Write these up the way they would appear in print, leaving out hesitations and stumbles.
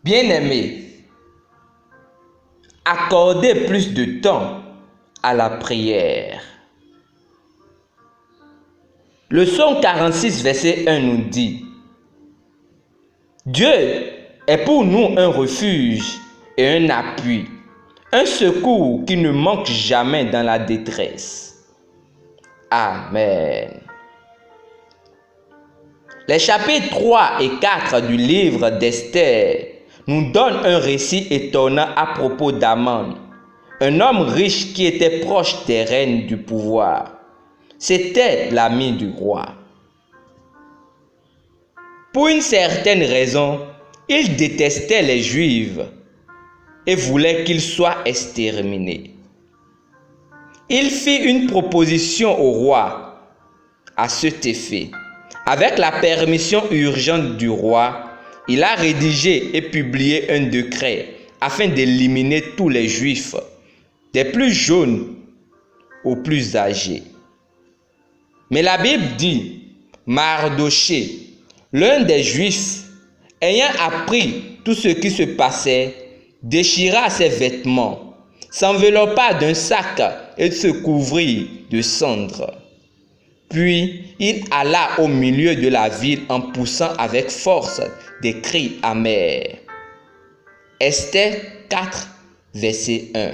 Bien-aimés, accordez plus de temps à la prière. Le psaume 46, verset 1 nous dit: Dieu est pour nous un refuge et un appui, un secours qui ne manque jamais dans la détresse. Amen. Les chapitres 3 et 4 du livre d'Esther nous donnent un récit étonnant à propos d'Aman, un homme riche qui était proche des reines du pouvoir. C'était l'ami du roi. Pour une certaine raison, il détestait les Juifs et voulait qu'ils soient exterminés. Il fit une proposition au roi à cet effet. Avec la permission urgente du roi, il a rédigé et publié un décret afin d'éliminer tous les Juifs, des plus jeunes aux plus âgés. Mais la Bible dit, Mardochée, l'un des Juifs, ayant appris tout ce qui se passait, déchira ses vêtements, s'enveloppa d'un sac et se couvrit de cendres. Puis il alla au milieu de la ville en poussant avec force des cris amers. Esther 4, verset 1.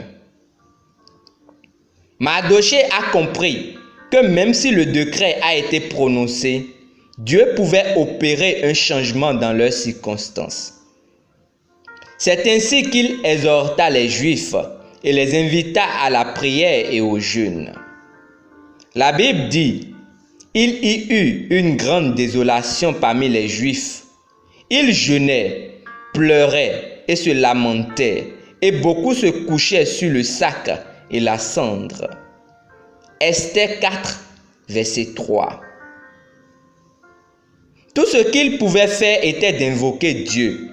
Mardochée a compris que même si le décret a été prononcé, Dieu pouvait opérer un changement dans leurs circonstances. C'est ainsi qu'il exhorta les Juifs et les invita à la prière et au jeûne. La Bible dit: il y eut une grande désolation parmi les Juifs. Ils jeûnaient, pleuraient et se lamentaient, et beaucoup se couchaient sur le sac et la cendre. Esther 4, verset 3. Tout ce qu'ils pouvaient faire était d'invoquer Dieu,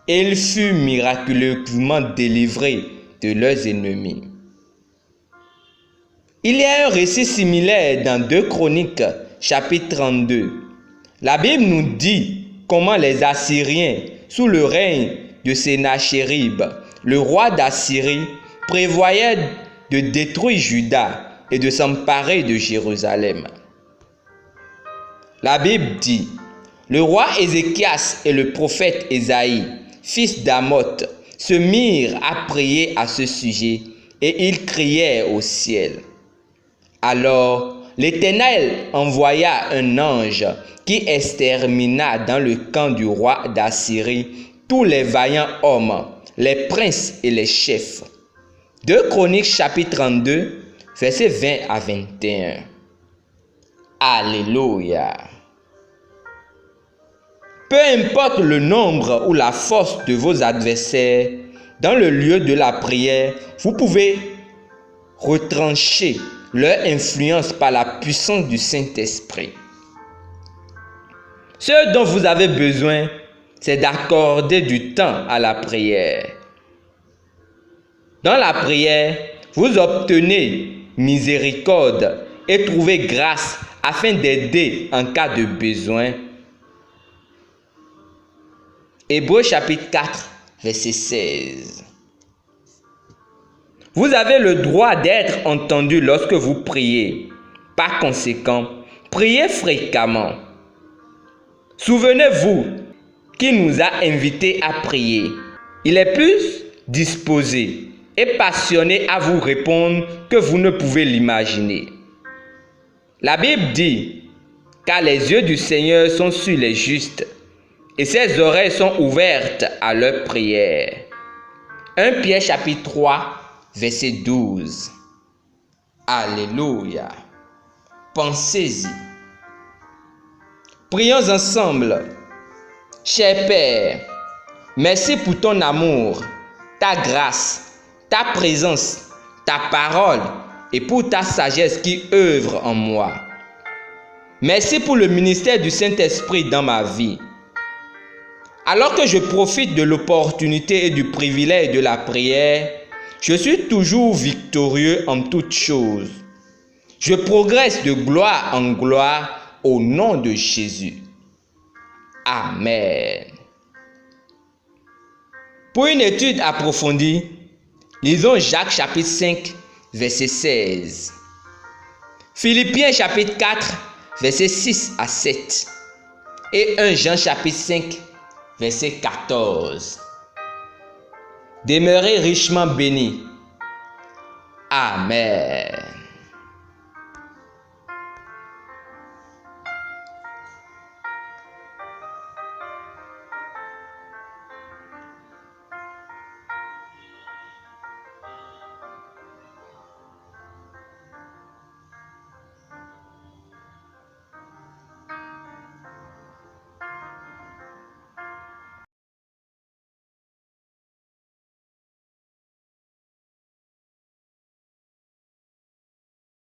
et ils furent miraculeusement délivrés de leurs ennemis. Il y a un récit similaire dans 2 Chroniques, chapitre 32. La Bible nous dit comment les Assyriens, sous le règne de Sennachérib, le roi d'Assyrie, prévoyaient de détruire Juda et de s'emparer de Jérusalem. La Bible dit: le roi Ézéchias et le prophète Ésaïe, fils d'Amoth, se mirent à prier à ce sujet et ils crièrent au ciel. Alors l'Éternel envoya un ange qui extermina dans le camp du roi d'Assyrie tous les vaillants hommes, les princes et les chefs. 2 Chroniques chapitre 32, versets 20 à 21. Alléluia. Peu importe le nombre ou la force de vos adversaires, dans le lieu de la prière, vous pouvez retrancher leur influence par la puissance du Saint-Esprit. Ce dont vous avez besoin, c'est d'accorder du temps à la prière. Dans la prière, vous obtenez miséricorde et trouvez grâce afin d'aider en cas de besoin. Hébreux chapitre 4, verset 16. Vous avez le droit d'être entendu lorsque vous priez. Par conséquent, priez fréquemment. Souvenez-vous qui nous a invités à prier. Il est plus disposé et passionné à vous répondre que vous ne pouvez l'imaginer. La Bible dit: car les yeux du Seigneur sont sur les justes et ses oreilles sont ouvertes à leurs prières. 1 Pierre chapitre 3, verset 12. Alléluia. Pensez-y. Prions ensemble. Cher Père, merci pour ton amour, ta grâce, ta présence, ta parole et pour ta sagesse qui œuvre en moi. Merci pour le ministère du Saint-Esprit dans ma vie. Alors que je profite de l'opportunité et du privilège de la prière, je suis toujours victorieux en toutes choses. Je progresse de gloire en gloire au nom de Jésus. Amen. Pour une étude approfondie, lisons Jacques chapitre 5, verset 16. Philippiens chapitre 4, verset 6 à 7. Et 1 Jean chapitre 5, verset 14. Demeurez richement bénis. Amen.